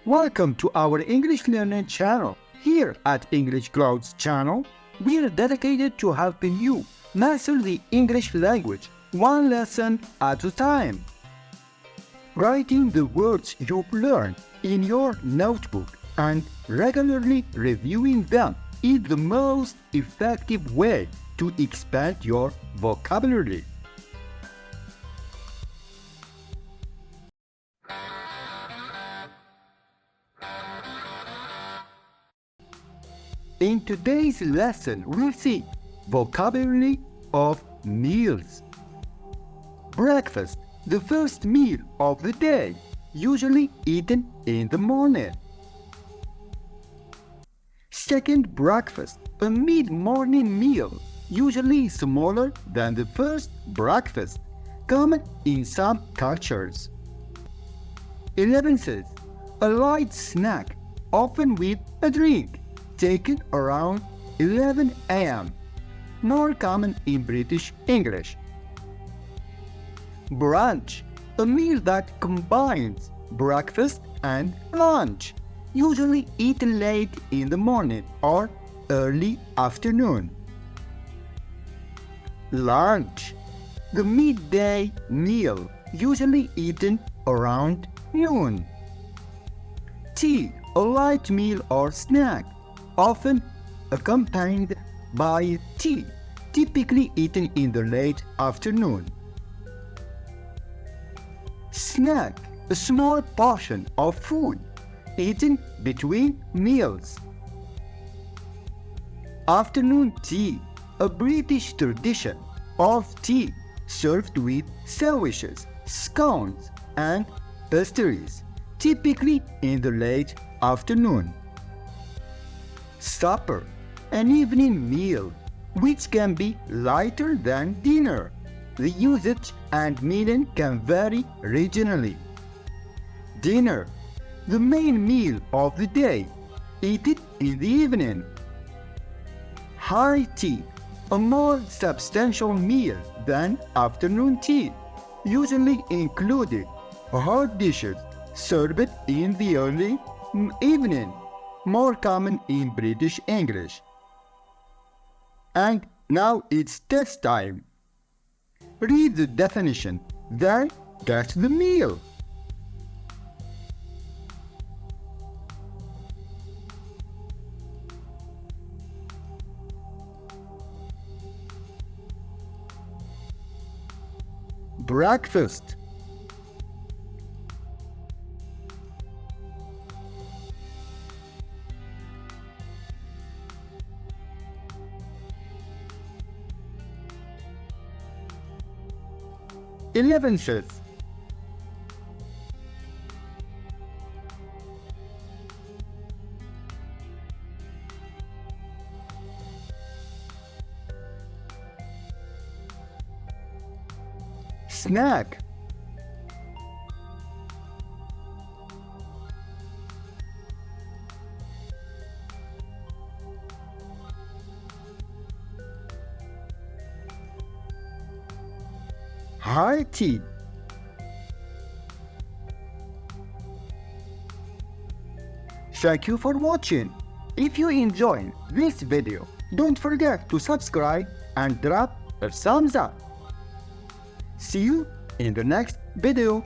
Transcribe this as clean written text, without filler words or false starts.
Welcome to our English learning channel. Here at English Clouds channel, we are dedicated to helping you master the English language one lesson at a time. Writing the words you've learned in your notebook and regularly reviewing them is the most effective way to expand your vocabulary. In today's lesson, we'll see vocabulary of meals. Breakfast, the first meal of the day, usually eaten in the morning. Second breakfast, a mid-morning meal, usually smaller than the first breakfast, common in some cultures. 11th, a light snack, often with a drink, taken around 11 a.m., more common in British English. Brunch, a meal that combines breakfast and lunch, usually eaten late in the morning or early afternoon. Lunch, the midday meal, usually eaten around noon. Tea, a light meal or snack, often accompanied by tea, typically eaten in the late afternoon. Snack, a small portion of food eaten between meals. Afternoon tea, a British tradition of tea served with sandwiches, scones, and pastries, typically in the late afternoon. Supper, an evening meal, which can be lighter than dinner. The usage and meaning can vary regionally. Dinner, the main meal of the day, eaten in the evening. High tea, a more substantial meal than afternoon tea, usually including hot dishes served in the early evening, more common in British English. And now it's test time. Read the definition, then get the meal. Breakfast. Eleventh. Snack. High tea. Thank you for watching. If you enjoyed this video, don't forget to subscribe and drop a thumbs up. See you in the next video.